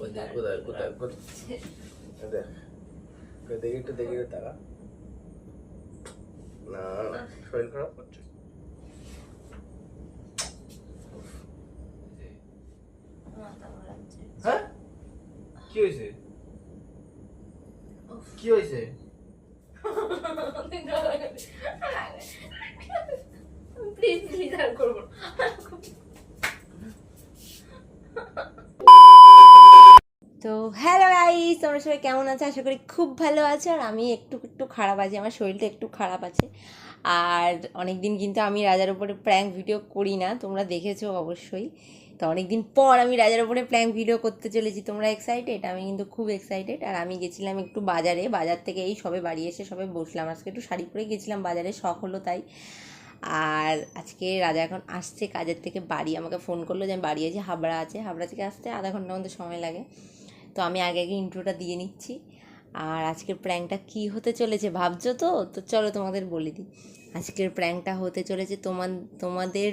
কোথায় কোথায় দেখ, দেখি একটু দেখি তারা। না না, শরীর খারাপ করছে। হ্যাঁ, কি হয়েছে? কি হয়েছে? প্লিজ প্লিজ আর করবো না। তো হ্যালো গাইস, তোমরা সবাই কেমন আছো? আশা করি খুব ভালো আছো। আর আমি একটু একটু খারাপ আছি, আমার শরীরটা একটু খারাপ আছে। আর অনেক দিন কিন্তু আমি রাজার উপরে প্র্যাঙ্ক ভিডিও করি না, তোমরা দেখেছো অবশ্যই। তো অনেক দিন পর আমি রাজার উপরে প্র্যাঙ্ক ভিডিও করতে চলেছি। তোমরা এক্সাইটেড? আমি কিন্তু খুব এক্সাইটেড। আর আমি গেছিলাম একটু বাজারে, বাজার থেকে এই সবে বাড়ি এসে সবে বসলাম। আজকে একটু শাড়ি পরে গেছিলাম বাজারে, শখ হলো তাই। আর আজকে রাজা এখন আসছে কাজের থেকে বাড়ি, আমাকে ফোন করলো যে আমি বাড়ি আছি, হাবড়া আছে, হাবড়া থেকে আসতে আধা ঘন্টার মধ্যে সময় লাগে। তো আমি আগে আগে ইন্ট্রোটা দিয়ে নিচ্ছি। আর আজকের প্র্যাঙ্কটা কী হতে চলেছে ভাবছো তো? তো চলো তোমাদের বলে দিই। আজকের প্র্যাঙ্কটা হতে চলেছে তোমাদের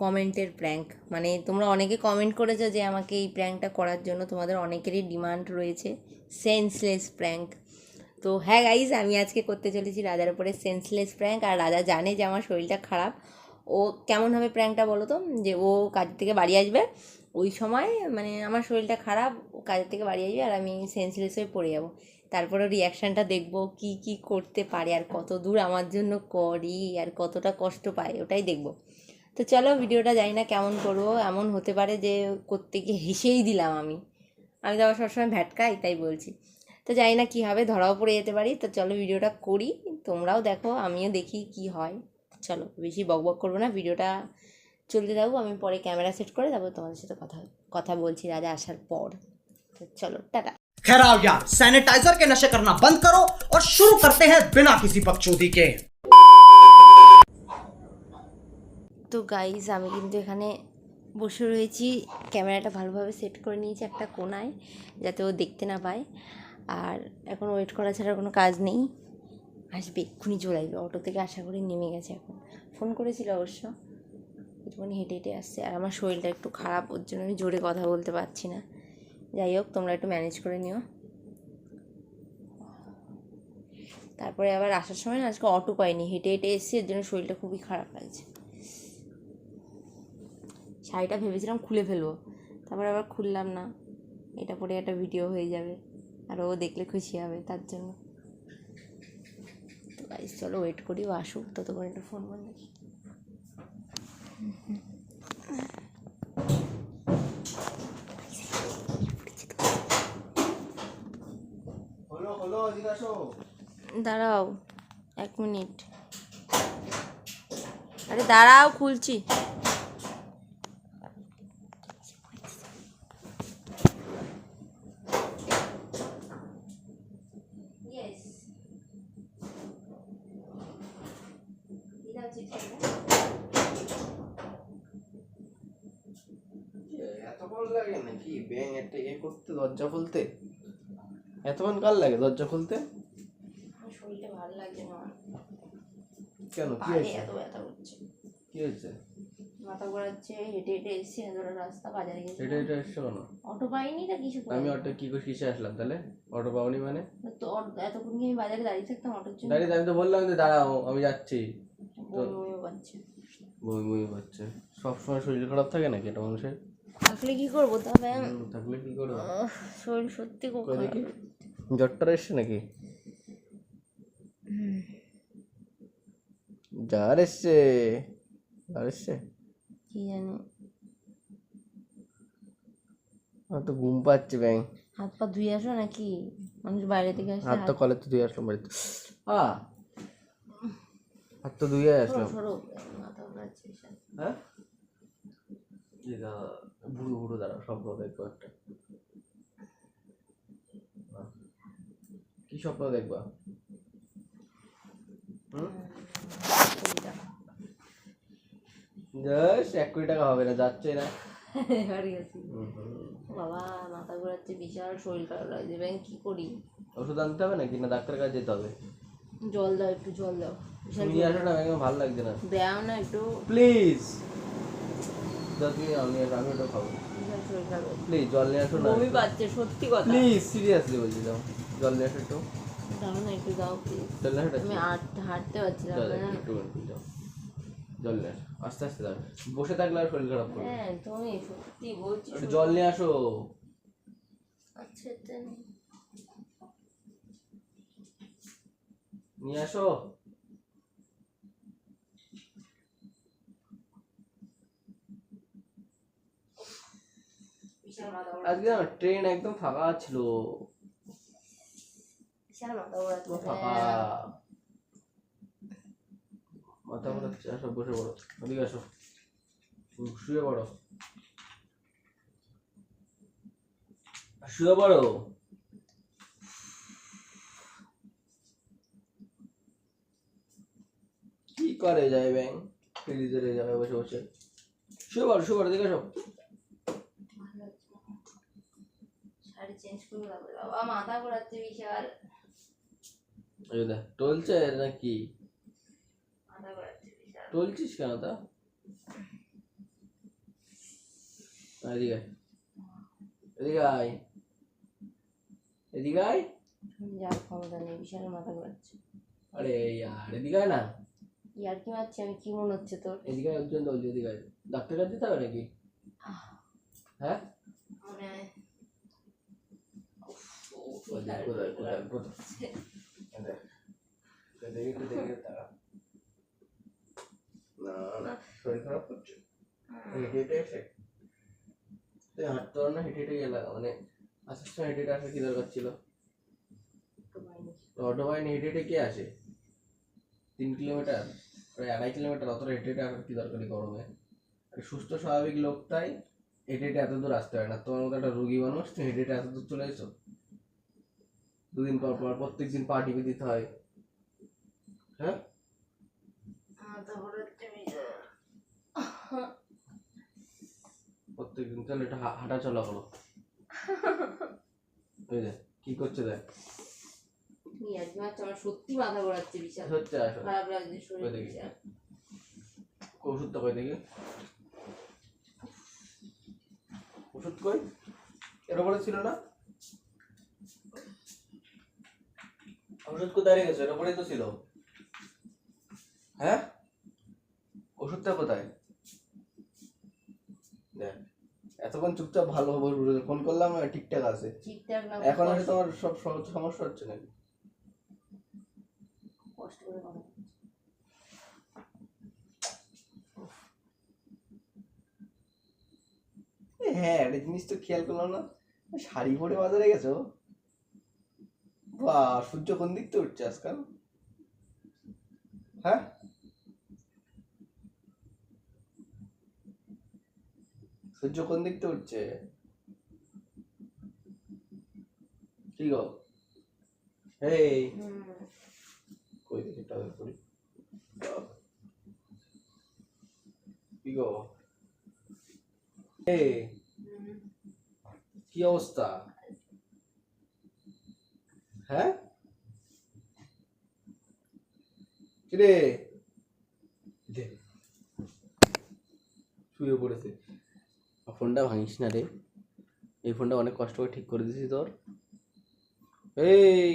কমেন্টের প্র্যাঙ্ক। মানে তোমরা অনেকে কমেন্ট করেছো যে আমাকে এই প্র্যাঙ্কটা করার জন্য, তোমাদের অনেকেরই ডিমান্ড রয়েছে সেন্সলেস প্র্যাঙ্ক। তো হ্যাঁ গাইজ, আমি আজকে করতে চলেছি রাজার উপরে সেন্সলেস প্র্যাঙ্ক। আর রাজা জানে যে আমার শরীরটা খারাপ। ও কেমন হবে প্র্যাঙ্কটা বলো তো? যে ও কাজ থেকে বাড়ি আসবে, ওই সময় মানে আমার শরীরটা খারাপ, ও কাজের থেকে বাড়ি আসবে আর আমি সেন্সলেস হয়ে পড়ে যাবো। তারপরে রিয়াকশানটা দেখবো কি কি করতে পারে, আর কত দূর আমার জন্য করি, আর কতটা কষ্ট পায়, ওটাই দেখবো। তো চলো ভিডিওটা জানি না কেমন করবো, এমন হতে পারে যে করতে গিয়ে হেসেই দিলাম আমি তো আবার সবসময় ভ্যাটকাই, তাই বলছি। তো জানি না কী হবে, ধরাও পড়ে যেতে পারি। তো চলো ভিডিওটা করি, তোমরাও দেখো, আমিও দেখি কি হয়। চলো বেশি বকবক করবো না, ভিডিওটা চলতে থাকবো। আমি পরে ক্যামেরা সেট করে তারপর তোমাদের সাথে কথা বলছি রাজা আসার পর। তো চলো টাটা। खैर आओ यार, सैनिटाइजर के नशे करना बंद करो और शुरू करते हैं बिना किसी बकचोदी के। তো গাইজ, আমি কিন্তু এখানে বসে রয়েছি, ক্যামেরাটা ভালোভাবে সেট করে নিয়েছি একটা কোণায় যাতে ও দেখতে না পায়। আর এখন ওয়েট করা ছাড়া কোনো কাজ নেই, আসবে এক্ষুনি চলে আসবে। অটো থেকে আশা করি নেমে গেছে, এখন ফোন করেছিল অবশ্য। একটুখানি হেঁটে হেঁটে আসছে। আর আমার শরীরটা একটু খারাপ, ওর জন্য আমি জোরে কথা বলতে পারছি না। যাই হোক, তোমরা একটু ম্যানেজ করে নিও। তারপরে আবার আসার সময় না আজকে অটো পাইনি, হেঁটে হেঁটে এসেছি, এর জন্য শরীরটা খুবই খারাপ লাগছে। শাড়িটা ভেবেছিলাম খুলে ফেলবো, তারপরে আবার খুললাম না, এটা পরে একটা ভিডিও হয়ে যাবে আর ও দেখলে খুশি হবে, তার জন্য। তো গাইস চলো ওয়েট করি, ও আসুক, ততক্ষণ একটা ফোন বন্ধ। দাঁড়াও 1 মিনিট, আরে দাঁড়াও খুলছি। এতক্ষণ লাগে নাকি ব্যাং একটা করতে, দরজা খুলতে? এতক্ষণ কার লাগে দরজা খুলতে? শরীরটা ভালো লাগছে না। কেন, কি হয়েছে? এত ব্যথা করছে। কি হয়েছে? মাথা ঘোরাচ্ছে, হেঁটে হেঁটে এসেছি, এতটা রাস্তা বাজারে গেছি। এটা এটা এসছো কেন? অটো পাইনি তা কিছু আমি অটো কি করে কিসে আসলাম তাহলে? অটো পাওনি মানে? তো এতক্ষণ কি আমি বাজারে দাঁড়িয়ে থাকতাম অটোর জন্য? দাঁড়িয়ে আমি তো বললাম যে দাঁড়াও আমি যাচ্ছি। বমিও পাচ্ছে। বমি পাচ্ছে? সবসময় শরীর খারাপ থাকে নাকি এটা মানুষের? থাকলে কি করবো তবে? থাকলে কি করবো? শরীর সত্যি খুব খারাপ। জ্বরটা এসছে নাকি? জ্বর এসছে? জ্বর এসছে কি জানি, আমার তো ঘুম পাচ্ছে ব্যাং। হাত পা ধুয়ে আসো নাকি? মানুষ বাইরে থেকে আসলে হাত তো কলে তো ধুয়ে আসলাম বাড়িতে। হাত তো ধুয়ে আসলাম। মাথা ঘোরাচ্ছে। হ্যাঁ বুড়ো বুড়ো দাঁড়া, স্বপ্ন দেখবো একটা। কি স্বপ্ন দেখবা? জাস্ট 1 কোটি টাকা হবে না, যাচ্ছে না। বাবা মাথা ঘোরাচ্ছে, বিশাল শরীর খারাপ লাগছে, ব্যাং কি করি? ওষুধ আনতে হবে নাকি, না ডাক্তারের কাছে যেতে হবে? জল দাও, একটু জল দাও। নিয়ে আসো না, ব্যাং ভালো লাগছে না। দাও না একটু প্লিজ। তুমি আমি ওটা খাবো। শরীর খারাপ হচ্ছে। প্লিজ জল নিয়ে আসো না, বমি পাচ্ছে, সত্যি কথা। প্লিজ সিরিয়াসলি বলছি, দাও জল নিয়ে আসো একটু, দাও না, একটু দাও প্লিজ। জল নিয়ে আসো আমি হাঁটতে পারছিলাম জল না। একটু যাও, জল নিয়ে আসো, আস্তে আস্তে দাও, বসে থাকলে আর শরীর খারাপ করবে। হ্যাঁ তুমি সত্যি বলছি। একটু জল নিয়ে আসো। আচ্ছা নিয়ে আসো। বিশাল মাথা আজকে না ট্রেন একদম ফাঁকা ছিল, বিশাল মাথা ঘোরাচ্ছে। ফাঁকা, মাথা ঘোরাচ্ছে। আসো বসে পড়ো, ওদিকে আসো, শুয়ে পড়ো, শুয়ে পড়ো। কি করে যায় ব্যাং, ফ্রিজের জায়গায় বসে বসে শুয়ে পড়ো, শুয়ে পড়ো, দেখে আসো। শাড়ি চেঞ্জ করে যাবে বাবা, মাথা ঘোরাচ্ছে বিশাল। এই দেখ টলছে নাকি, মাথা ঘোরাচ্ছে বিশাল। টলছিস কেন তা? এদিকে আয়, এদিকে আয়, এদিকে আয়। যার ক্ষমতা নেই, বিশাল মাথা ঘোরাচ্ছে। আরে ইয়ার এদিকে আয় না, ইয়ার কি মারছি আমি, কি মনে হচ্ছে তোর? এদিকে আয়, একজন বলছি এদিকে আয়। ডাক্তার কাছে যেতে হবে নাকি? হ্যাঁ মনে হয় কোথায় কোথায় কোথায় কোথায়? দেখি একটু দেখে তারা, না না শরীর খারাপ করছে, হেঁটে হেঁটে এসে তুই হাঁটতে পার না, হেঁটে হেঁটে গেলা মানে আসার সময় হেঁটে হেঁটে আসার কি দরকার ছিল? অটো বাইনে হেঁটে হেঁটে কে আসে? 3 কিলোমিটার, প্রায় 2.5 কিলোমিটার, অতটা হেঁটে হেঁটে আসার কি দরকার এই গরমে? সুস্থ স্বাভাবিক লোকটাই হেঁটে হেঁটে এত দূর আসতে হয় না, তোমার মতো একটা রোগী মানুষ তুমি হেঁটে হেঁটে এত দূর চলে এসো। 2 দিন পর পর প্রত্যেকদিন পা টিপে দিতে হয়। হ্যাঁ প্রত্যেকদিন তাহলে একটা হাঁটা চলা করো। এই দেখ কি করছে, দেখ ইয়ার কি মারছে, আমার সত্যি মাথা ঘোরাচ্ছে বিশাল। হচ্ছে আসো, খারাপ লাগছে শরীর ওই দেখি বিশাল। ওষুধটা কই দেখি, ওষুধ কই? এর উপরে ছিল না? ওষুধ কোথায় রেখেছো? এর উপরেই তো ছিল। হ্যাঁ ওষুধটা কোথায়? দেখ এতক্ষণ চুপচাপ ভালো ফোন করলাম, ঠিকঠাক আছে, ঠিকঠাক না, এখন আছে তোমার সব সমস্যা হচ্ছে নাকি? কষ্ট করে কথা। হ্যাঁ একটা জিনিস তো খেয়াল করলাম না, শাড়ি পরে বাজারে গেছো? বাহ, সূর্য কোন দিক থেকে উঠছে আজকাল? হ্যাঁ সূর্য কোন দিক থেকে উঠছে? কি গো, এই কই দেখি টাওয়েল পরি, কি গো, এই কি অবস্থা? হ্যাঁ কিরে, শুয়ে পড়েছে। ফোনটা ভাঙিস না রে, এই ফোনটা অনেক কষ্ট করে ঠিক করে দিয়েছি তোর। এই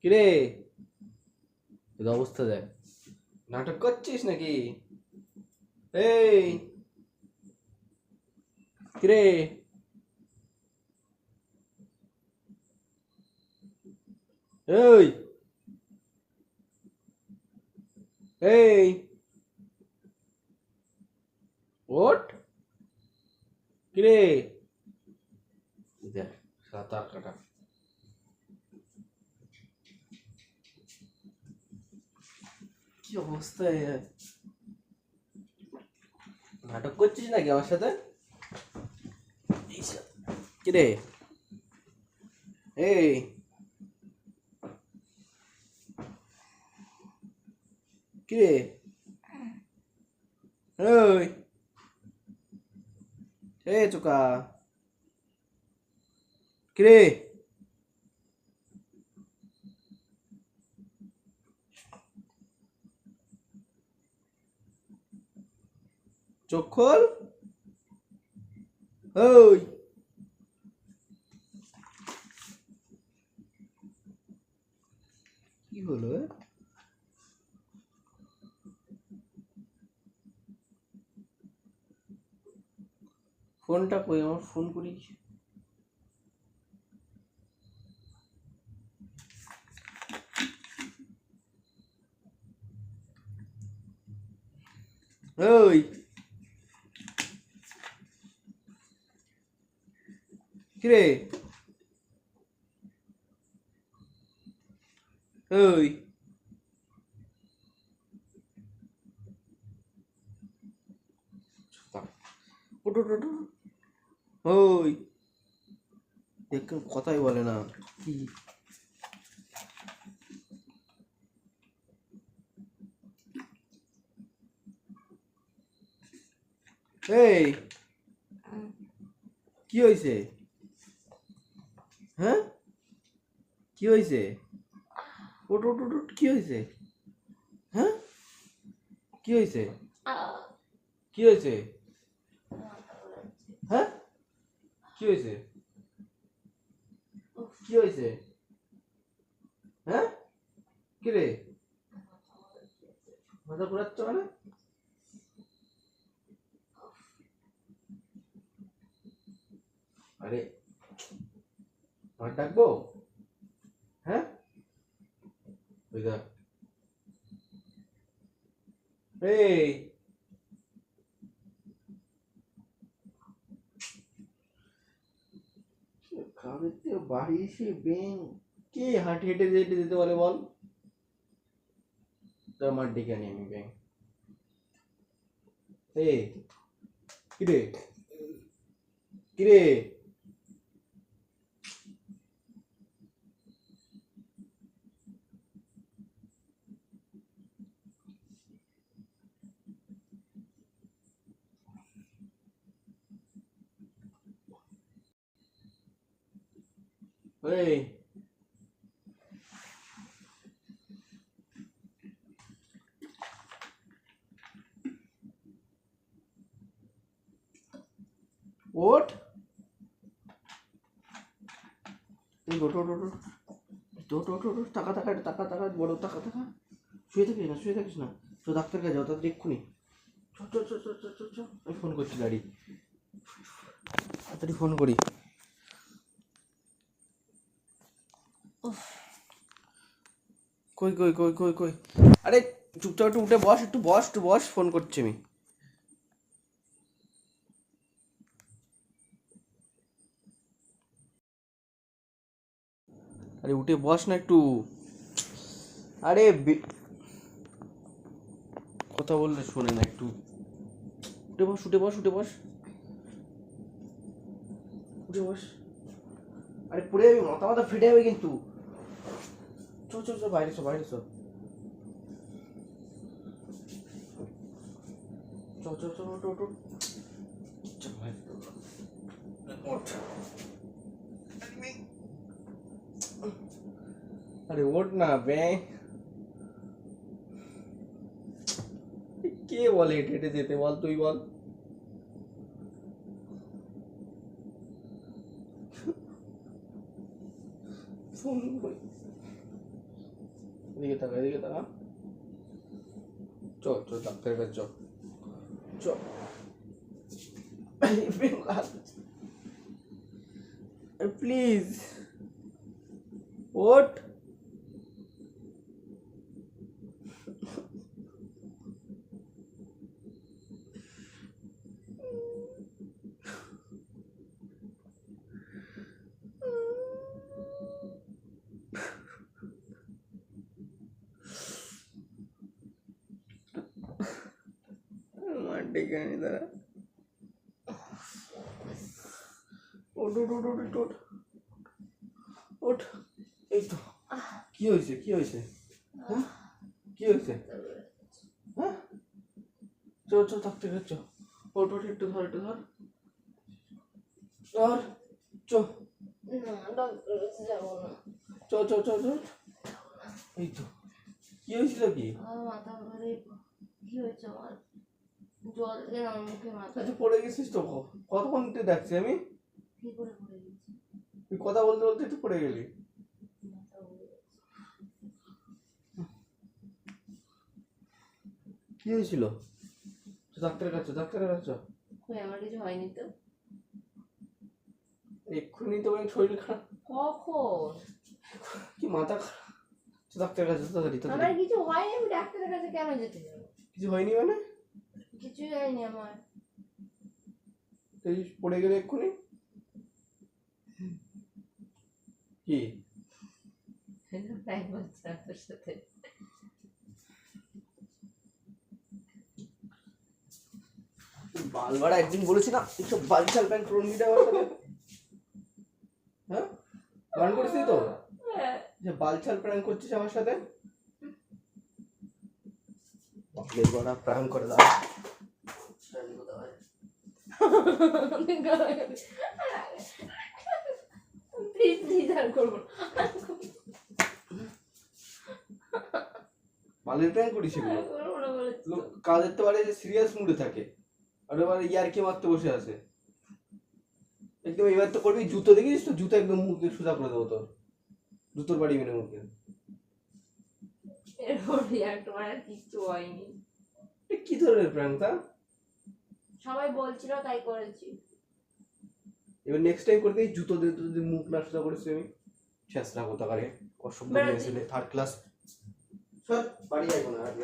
কিরে, এর অবস্থা দেখ, নাটক করছিস নাকি? এই কিরে, এই এই ওঠ, কিরে, দেখ সাঁতার কাটা, কি অবস্থা, নাটক করছিস নাকি আমার সাথে? কিরে, এই কিরে, ওই এ চোকা, কিরে, চোখ খোল। ওই কি হলো? ফোনটা কই? আমার ফোন করি। ওই কিরে? ওই ওটো টোটো। ওই দেখ, কথাই বলে না। কি এই কি হয়েছে? হ্যাঁ কি হয়েছে? ওটো টোটো কি হয়েছে? হ্যাঁ কি হয়েছে? কি হয়েছে? হ্যাঁ কি হয়েছে? কি হয়েছে? হ্যাঁ কি রে? মাথা ঘুরাচ্ছ মানে? আরে আর ডাকবো? হ্যাঁ ওই দেখ। এই কাদের থেকে বাড়ি এসে ব্যাং কে হাঁটে হেঁটে যেতে যেতে বলে বল? তোর মার ডেকে আনি আমি ব্যাং। এই কিরে? কিরে? এই ওঠ। এই ওঠ ওঠ ওঠ ওঠ। ওঠ ওঠ ওঠ। টাকা টাকা টাকা টাকা বড় টাকা টাকা। শুয়ে থাকিস না, শুয়ে থাকিস না। তো ডাক্তার কাছে যাও, তাড়াতাড়ি এক্ষুনি। চ চ চ চ চ চ চ। আমি ফোন করছি গাড়ি, তাড়াতাড়ি ফোন করি। কই কই কই কই কই? আরে চুপচাপ একটু উঠে বস, একটু বস, একটু বস, ফোন করছি আমি। আরে উঠে বস না একটু। আরে কথা বললে শোনে না একটু। উঠে বস, উঠে বস, উঠে বস, উঠে বস। আরে পড়ে যাবি, মাথা মাথা ফেটে যাবে কিন্তু। চ চ চ, বাইরে চ, বাইরে চ। চ চ চ, ওঠ ওঠ ওঠ। চল বাইরে ওঠ। আরে ওঠ না বে। কে বলে হেঁটে হেঁটে যেতে বল? তুই বল। ফোন করি। এদিকে তাকা, এদিকে তাকা। চ চ, ডাক্তারের কাছে চ। চ প্লিজ ওঠ। আমার ডেকে আনি দাঁড়া। ওঠ ওঠ ওঠ ওঠ ওঠ ওঠ। এই তো। কি হয়েছে? কি হয়েছে? হ্যাঁ কি হয়েছে? হ্যাঁ চ চ, থাকতে চ। ওঠ ওঠ, একটু ধর, একটু ধর ধর। চ চ চ চ চ। এই তো। কি হয়েছিল? কি মাথা ঘুরে কি হয়েছে আমার? জল থেকে আমার মুখে মাথা আচ্ছা পড়ে গেছিস তো কতক্ষণ তুই ডাকছি আমি? কি করে পড়ে গেছি তুই কথা বলতে বলতে তুই পড়ে গেলি। মাথা ঘুরে গেছে। কি হয়েছিল? ডাক্তারের কাছে কই আমার কিছু হয়নি তো। এক্ষুনি তো শরীর খারাপ, কখন? কি মাথা খারাপ। ডাক্তারের কাছে তাড়াতাড়ি আমার তাড়াতাড়ি। কিছু হয়নি, আমি ডাক্তারের কাছে কেন যেতে যাবো? কিছু হয়নি মানে? কিছুই হয়নি আমার। তুই পড়ে গেলে এক্ষুনি কি? প্রায় বলছে তোর সাথে। বালবাড়া একদিন বলেছি না এইসব বালছাল প্যান্ট ক্রোন দিতে আমার সাথে, হ্যাঁ বারণ করেছি তো যে বালছাল প্র্যাঙ্ক করছিস আমার সাথে। বাপরে বড়া প্র্যাঙ্ক করে দাও। প্লিজ আর করবো না। বালের প্র্যাঙ্ক করিস এগুলো। করবো না বলেছি তো। লোক কাজের তো বারে যে সিরিয়াস মুডে থাকে আর এবার ইয়ারকি মারতে বসে আছে একদম। এবার তো করবি জুতো দেখিস তো, জুতো একদম মুখে সোজা করে দেবো তোর, জুতোর বাড়ি মেনে মুখে। এরপর রিয়াক্ট করার কিচ্ছু হয়নি। এ কি ধরনের প্র্যাঙ্ক তা? সবাই বলছিল তাই করেছি। এবার নেক্সট টাইম করতে জুতো দিয়ে যদি মুখ না সোজা করেছি আমি শেষরা কোথাকারে অসভ্য বেড়াতে। নিয়েছিলে থার্ড ক্লাস। সব বাড়ি যাইব না আর